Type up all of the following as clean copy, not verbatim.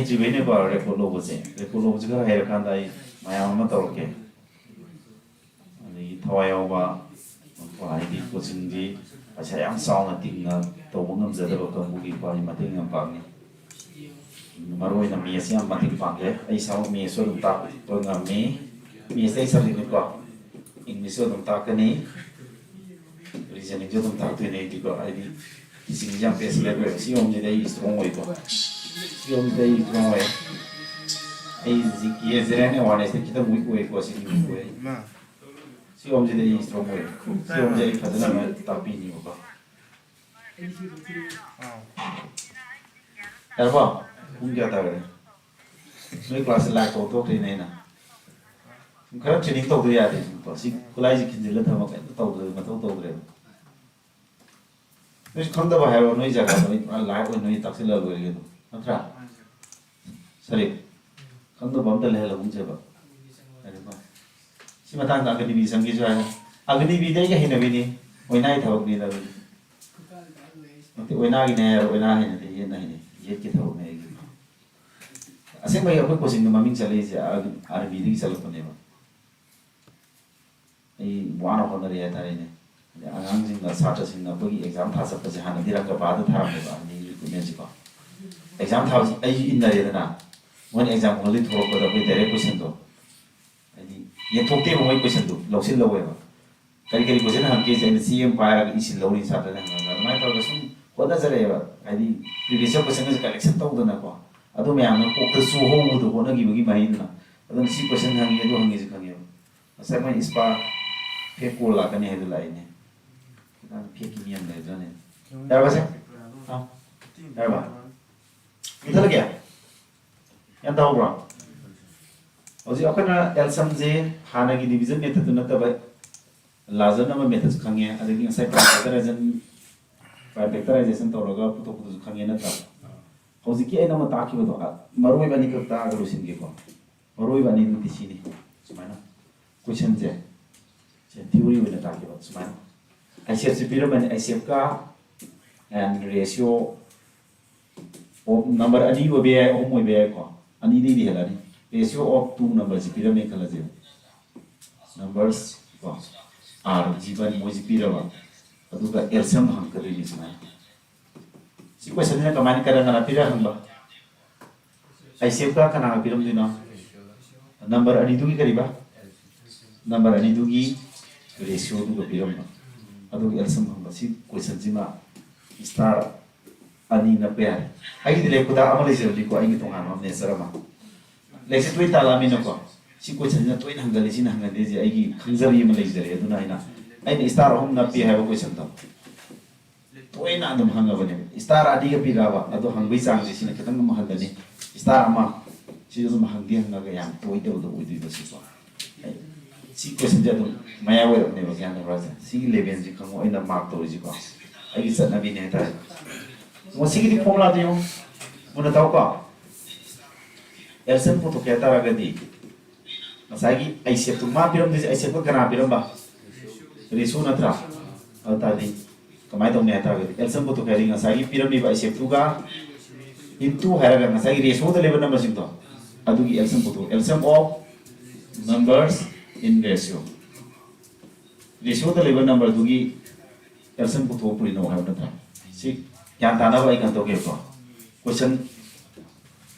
Tribune bar Repolosi, Repolosi Hairkandai, my alma torque. The Toyoba, I did was in the as I am sound, I think the woman that the local movie by Mating and Pagni. Maru in a Miasian Mating Pagre, I saw me a sort of tap on me, me say something about in the sort of Takani, reasoning to them talk to an 80 I did. Sing jump as level, see only the east wrong way. See only the east wrong way. Is there anyone is the weak way was in the weak way? See only the east wrong way. See only the Kazana tapini. Alba, who got away? No class like auto cleaner. Corruption in Togo Yard, see, Kulazik in the letter of the Matoto. Which come to have a noise live when we talk to you. Not right. Sorry. Come to bomb the hell of Unjaba. Simatan Agadi Sangisha. Agadi Videga in a winning. When I talk with a when I never when I in the end, yet get out me. I think my book was in the Mamin Salasia are reading Salafonema. One of the Riatarine. Announcing the Satas in the boogie exam pass up as a hand, Diraka Bada Tarama, exam house in the Redana. One example only to work with the representative. You took them away question to Losin Lower. Caricari question and case and the CM Pire is low in Saturday. My person, what does it ever? I did previous person is collection told the Napa. I don't mean I'm not so home with the one give my I don't see person hanging at home is coming. A second is part people like an headline. Picking me and done it. There was it? There was it. Little again. And over. Was the Okana El Samze, Hanagi division method to Nataba Lazanama methods coming and the inside factorization Toroga put up to Kanganata. Hosiki and Amataki with Marui Vanika Lusin Gipo. Marui Vani Ticini. Smile. Question there. Theory with the talk about smile. I said the pyramid I said and ratio of number any will be a home vehicle. And indeed, ratio of two numbers pyramid numbers are given with pyramid. Aduga Elsam Hankari is my. See, question in a command and a pyramid. I said can have a pyramid. Number Anidugi Kariba. Number Anidugi ratio to the pyramid. Adu Elsam Hambasi, Quesanzima, Star Anina Pair. I did like Kuda Amalis, Lico, I get on Nesarama. Let's tweet Alaminoko. She questions the twin Hangalisina Hangadesi, I give Hanzari Malaysia, Dunina. And Star Home Napi have a question. Twin Adam Hangavani, Star Adia Pigava, Ado Hangvisang in a Katanga Mahagani, Star Ma, she doesn't Hangian Nagayam, Toito with the Sipa. See question that my way of never can the see Levians you come in the mark to Rizico. I guess that Navin at that. Was he the formula to you? Munatauka Elsen Putokata Masagi, I said to Mapirum, I said, what can I be number? Risunatra, Altadi, Kamaito Nata, Elsen Putokari, Asagi Pyramid, I said Tuga into Haragan, Asagi, Risu the level numbers into Adugi Elsen Putu, Elsen of numbers. In ratio. Ratio the level number dugi Elsen Puto Purino have the time. See, Yantana I can talk about. Question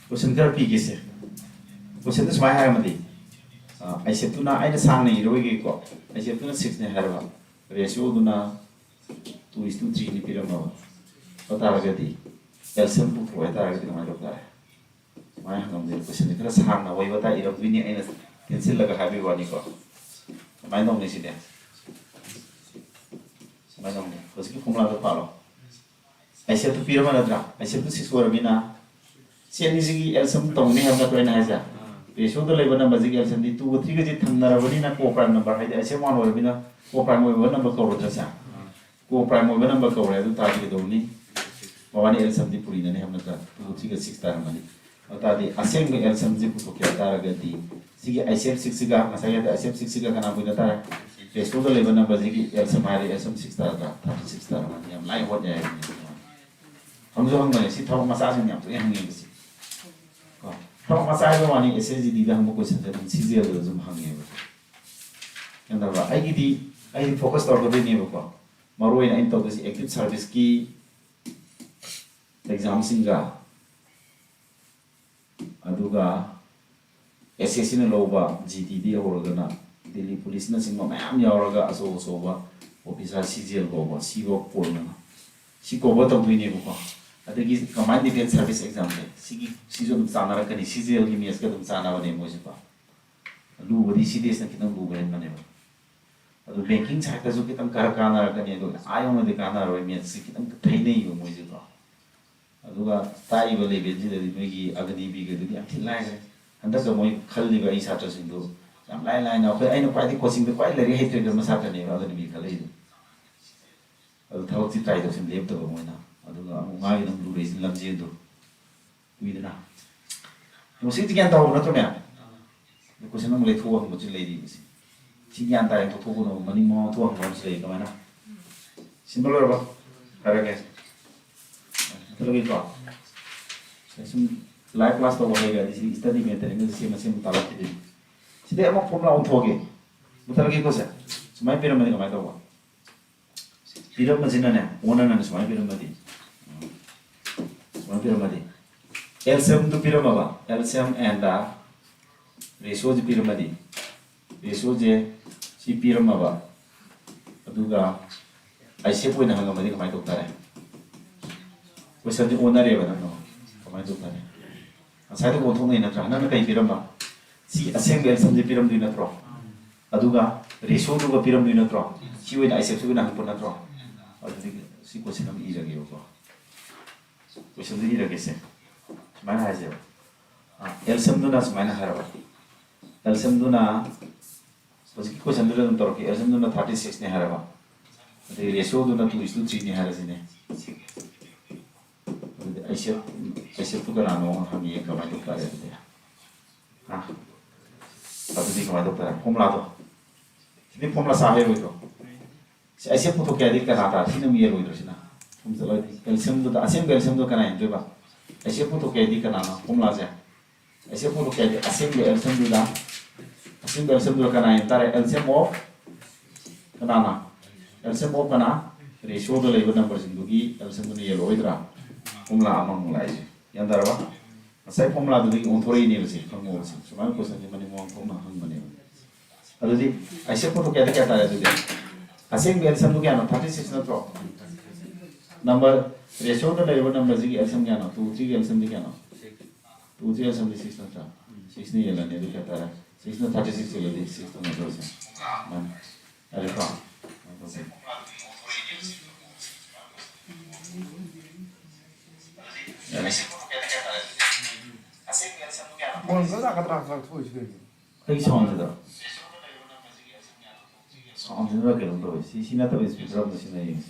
therapy is question is my harmony. I said to now I the Sani Rogico. I said to 6 in Harva. Ratio do now 2 is to 3 in the pyramid. What are the Elsen Puto? What are the my reply? My home question is Hana, what I eat of winning anything. Can still like a happy one. My name is there. My name was given from the follow. I said to Pyramid, I said to Siswarmina. Sienisi Elsam Tony have not when has a. They show the labor number Zigels and the 2 or 3 digit Naravina co prime number. I say one or Vina co prime with one number cover. Co prime with one number cover. I do target only. One Elsam the Purina have not 2 or 3 6 times money. Otadi assembly Elsam Zipu Taragati. I said 6 cigar, I said I said 6 cigar can have with the tire. They stole the labor number Ziggy Elsam Harry Elsam 6 36 I'm like what they have. I'm so hungry, sit home massaging up to hanging. From a side of one, SSD, the humble question that CZL hanging. And I focused on the neighbor. Maroin into the active service key exam singa Aduga SSN Loba, GTD or Delhi Police Nursing Mam Yauraga as also officer CZL Goba, Sigo Polman. She go what of Winnebuka. I think he's command defense service exam. Season Sanara can CZL give me a schedule Sana name was Lu with the CDs and Kitan Google and Maneva. The banking sectors of Kitan Karakana, I own the Kana or me at Sikitan Tane Musica. Aduga, Tai will live in the Agadi bigger than the anti-line. And that's a more Kaliva is such as into some line of I know quite causing the quite very hatred of Masaka, other than be Kalid. I'll tell the titles in the Epta Moina. Aduga, my blue race in Lamzido. We did not. You see, again, not to me. The question of late for much ladies. She can't die to talk of money more to one slave, Gamana. Similar about Hurricane. Some life last over here is studying it and the same talent. See, they are not from our talking. But I'll give us a my pyramid of my dog. Pyramid in one and is my pyramid. One pyramid. L7 to Piramaba, L7 and ratio the pyramid. Ratio the si Piramaba. Aduga, I say when I have my doctor. We said the owner ever know for my doctor. Aside of what only in a trana, Pirama. See a single some the pyramid in a draw. Aduga, ratio to a pyramid in a draw. She would I said to put a draw. She was in a eager. We should eat a guess. Mine has it. Elsamduna's mine haraba. Elsamduna was equal to Turkey, Elsamduna 36 Neharaba. The ratio do not wish to 3 Neharazine. I said to Garano, Hami, and Kamato Plaza there. Ah, but the Kamato Pomlado. The Pomla Sahe. I said to Kadikanata, Sinami Rosina. From the Elsam to the Assembly Elsam can I enjoy. I said to Kadikanana, Pomlaza. I said to Kadi, Assembly Elsam to that. Assembly Elsam to Kana, entire Elsam of Kanana. Elsam of Kana, ratio the labor numbers in Dugi, Elsam to the Yellow. Pomla among lies. Yandarva, aside Pomla to the Ontori University from Wolves. So my person is money more from money. I said to Kadakata today. Assembly Elsam to Gano, 36 not drop. Number ratio the labor numbers in Elsam Gano, 2, 3 Elsam Gano. 2, 3 Elsam 6 not drop. 6 near and Educatara. 6 not 36 6 to my dozen. I recall. Bonzo da catraca tu iscrivi. Che sono da? Sono da che non dove si nata per spiegare si nei.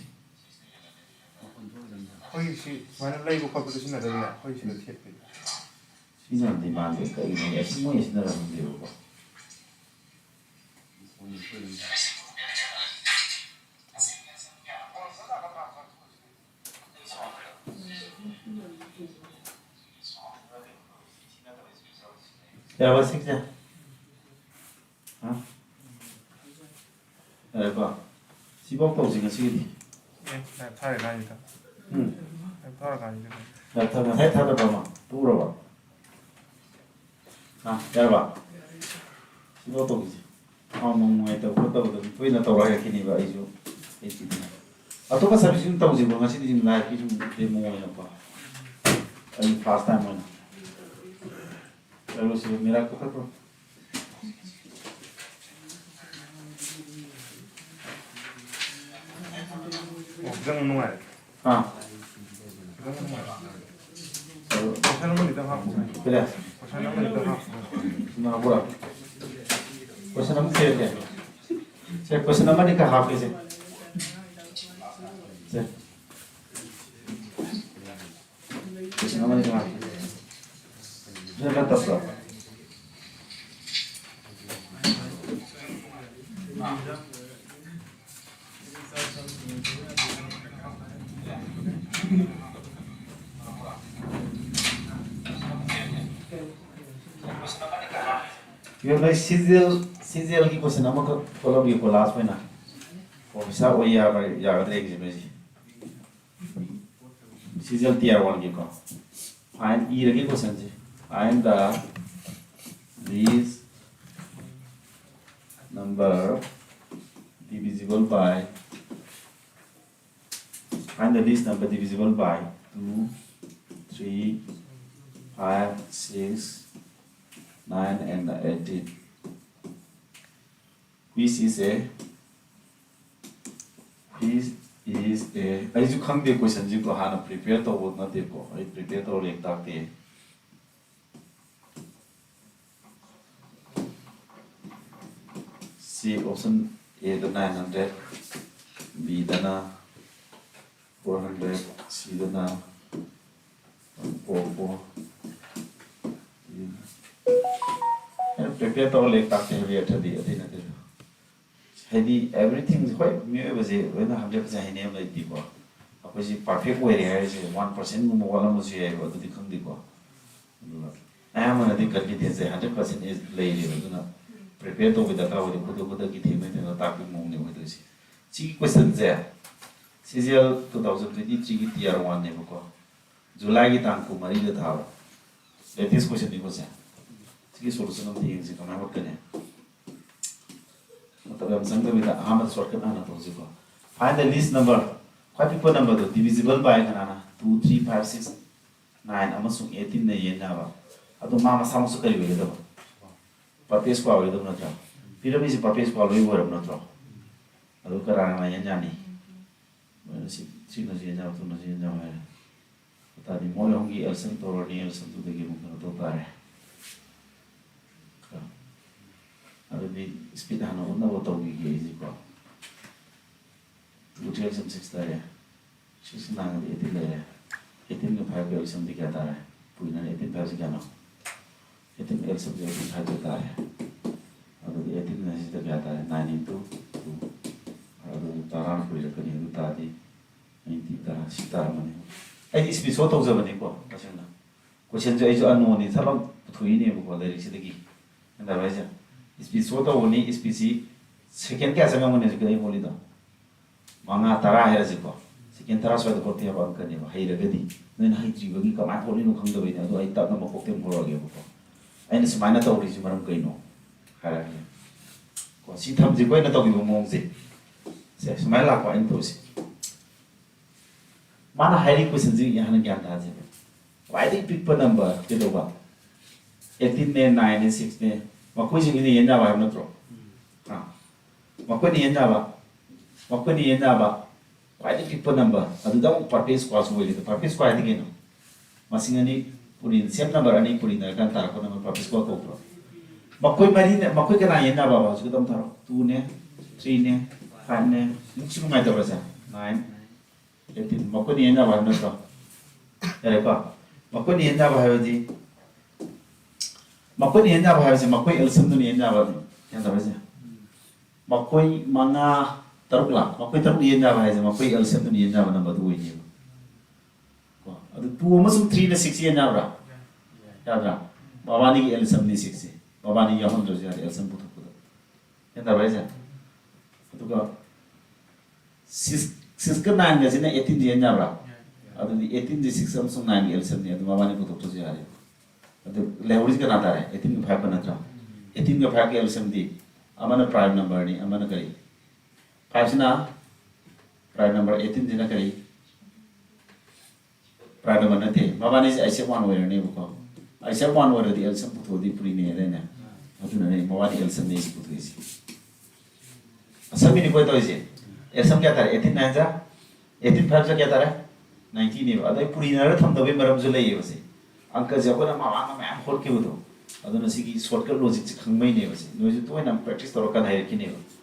Poi si, ma non lei può proprio si nata poi si lo tiene. Si non ti mandi che non è si muove si nata non devo. Ya what's it? Huh? Ba. Si bok tau sing si di. 네, 타이 나이다. 타라가 아니죠. 나 타면 해 타다 봐 마. 또 물어봐. 아, 야 봐. Si bok tau gì? Mong mai tau ko tau tu na tau ra kini ba ijo. Eti. Ato ka service ni tau ji ba ngasi di na ki ju demo na pa. Ai first time na. Lalu si mira ko ka pro. Jangan nuai. Ah. Jangan nuai. Pasal nama kita hak. Bila. Pasal nama kita hak. Mana pura. Pasal nama saya. Saya pasal nama ni ka hak je. Saya. Pasal nama ni ka hak. Saya kata apa? You know, CGL की question हम लोग follow भी को last में ना, officer वही या रेग जी में जी, CGL tier 1 की को, find E लगी question ji, find the least number divisible by, find the least number divisible by 2, 3, 5, 6, 9 and 18. This is a I just can't do question you can prepare to what not go. I prepare to like that day. C option A the 900, B the 400, C the 144. Prepare to like that day later the Heavy everything is quite new was it when I have just a name like people. Of course, perfect way here is 1% more almost here or to the Kundigo. I am on a difficult details, 100% is lady, do not prepare to with the tower to put the team and attacking money with this. See questions there. CCL 2023 TR1 never call. July Tanku Marie the Tower. Let this question you was. See solution of the things you come out. Find the least number. Quite people number divisible by 2, 3, 5, 6, 9. Amasung 18 na yen na. Ato mama sama su kari wala ba. Papes ko wala na tra. Pira mi si papes ko wala wala na tra. Ato karang na yan yani. Si na siya na to na siya na wala. Tadi mo yung gi elsen to ni elsen to degi mo na to pare. Ada di speed hana unna wo tawgi ge easy ko. Tutel sam 6 tare. 6 na ngi 18 le. 18 ga 5 ga sam di ka tare. Puina 18 5 ga no. 18 el sam ga 5 tare. Ada di 18 na si ta ga tare 9 into 2. Ada taran ko ile kani du ta di 90 ta si ta mane. Ai speed so to zabani ko pasena. Question jo ai jo anu ni sabang thui ni ko le ri si degi. Anda baja. Speed so to only species second क्या समय में नहीं कहीं बोली तो मांगा तारा है जिसको second तारा स्वाद करते हैं बात करने में हाई लगती नहीं ना हाई जीव की कमाई बोली नो खंड बनी तो आई तब ना मकोते में बोला गया बुको आई ने समाना तो उड़ी जिमरम कहीं नो है को सीधम जी कोई ना तो भी मोंग से समाना को इन तो से माना हाई क्वेश्चन जी यहाँ ना क्या था जी why did pick per number के दो बात 18 ने 9 ने 6 ने Makoi sing ini yenda ba hamna tro. Makoi ni yenda ba. Quite a people number. Adu da purpose class wo ile purpose ko adi geno. Masing ani puri same number ani puri na kan tar ko na purpose ko ko pro. Makoi mari ne makoi kana yenda ba su dam tharo. 2 ne 3 ne 5 ne nichu mai da ba sa 9 18 makoi ni yenda ba hamna tro. Ere ko. Makoi ni yenda ba ha ji Makoi ni yenda ba hai se makoi elsam tu ni yenda ba yenda ba se makoi manga taruk la makoi taruk ni yenda ba hai se makoi elsam tu ni yenda ba number 2 ni ko adu 2 amasung 3 na 6 yenda ba yadra babani ki elsam ni 6 babani ya hon jo ya elsam putu putu yenda ba se adu ka 6 ka 9 ga se na 18 ni yenda ba adu 18 ji 6 amasung 9 elsam ni adu babani putu putu ya The leverage ka nata hai 18 ka 5 ka nata 18 ka 5 ka LCM di amana prime number ni amana kari 5 sina prime number 18 dina kari prime number na the babani se ICF 1 where ne ko ICF 1 where di LCM puto di puri ne re na atu na ne babani LCM ne si puto isi asam ni ko to isi LCM kya tare 18 9 ja 18 5 ja kya tare 90 ne adai puri na ra tham da be maram ju lai base Angka siapa nama orang nama yang hot kau tu, adu nasi ki shortcut logic cik khang mai ni basi, nasi tu nama practice torokan hari kini basi.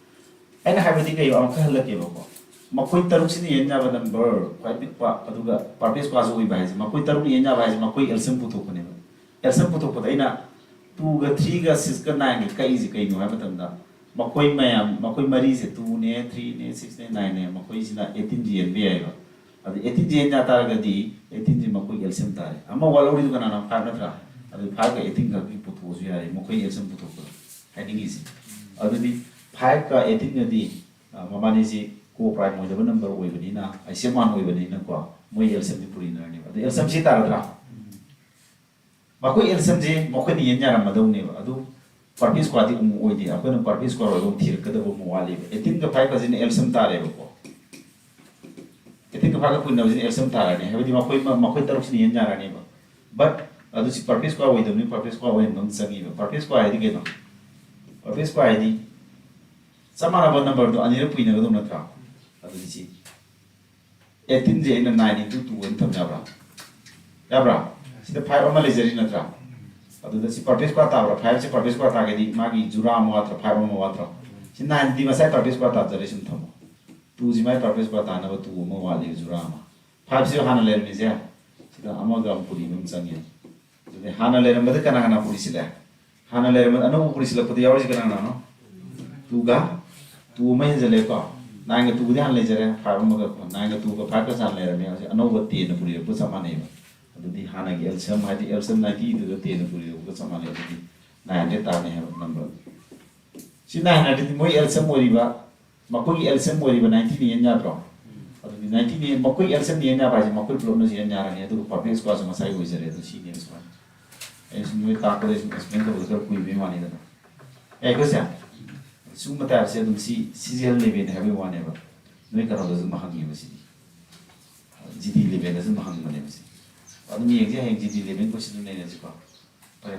Aina hai berarti kau angka hal lagi bapa. Makoi taruk sini yenja pada number, quite big pa, adu ga purpose pas ui bahasa. Makoi taruk ni yenja bahasa, makoi LCM putu kene basi. LCM putu putu, aina 2 ga 3 ga 6 ga 9 ga kai easy kai no hai betul dah. Makoi mayam, makoi mari se 2 ne 3 ne 6 ne 9 ne, makoi sila 18 GN be ayo. Adu 18 GN jata raga di 18 ji makoi LCM tare. Amma wala uri tu kana na 5 na tra. Adu 5 ga 18 ga ki putu usi hari, makoi LCM putu putu. हाइनिंग अदुदी 5 का 18 नदी ममानी जी को prime मोइदब number ओइबनिना आइसेमान ओइबनिना को मोइ एलसम नि पुरिनरनि अदु एलसम सि तारद्रा मको एलसम जे मको नि यन्या रमदौने अदु परपिस क्वादी उम ओइदि अखोन परपिस क्वा ओइबम थिरकदब मो वाली 18 का 5 का जिन एलसम तारेबो को 18 का 5 का पुइना जिन एलसम ताराने हेबदि मको तरुक सिनि यन्या राने बट अदु सि परपिस क्वा ओइदमनि परपिस क्वा ओइबम संगी परपिस क्वा आइदि केनो परपिस क्वा आइदि समानब नंबर दो अनिर पुइनगदो नत्रा अदु दिसि 18 जे इन 9 into 2 वन थम याब्रा याब्रा सिदा 5 अमा लेजरि नत्रा अदु दसि परपेस क्वा ताब्रा 5 से परपेस क्वा तागेदि मागी जुरा अमा वात्र 5 अमा वात्र सि 9 दि मसाइ परपेस क्वा ताजरे सिम थम 2 जि माइ परपेस क्वा तानब 2 अमा वालि जुरा अमा 5 से हाना लेरनि जे सिदा अमा गम पुरि नम संगे दे हाना लेरम बद कना कना पुरि सिले हाना लेरम अनो पुरि सिले पदि यावरि कना कना नो 2 गा 2 mai jale ko nang ga 2 han le jare 5 ma ga nang ga 2 ga 5 ka san le ra me ase ano ga 10 na puri ko sama ne ba adu di hana ga lsm ha di lsm 90 du ga 10 na puri ko sama ne adu di 900 ta ne ha number si 900 di moi lsm ori ba mako gi lsm ori ba 90 ni nya bro adu di 90 ni mako gi lsm ni nya ba ji mako problem no si nya ra ne adu ko perfect ko sama sai ho jare adu si ne so es noi ta ko des explain ko ga ku bi ma ni da e ko sia suma ta se dum si CGL level have one ever noi ka ro da ma hangi ba si GD level da ma hangi ma ne ba si adu mi exam hang GD level ko si ne ne ji ko pare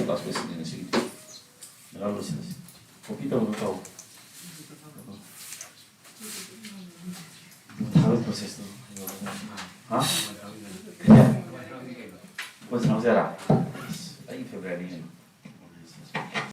pas ko si ne si la lo si copy ta ko ta ta process to ha ko sa na ai February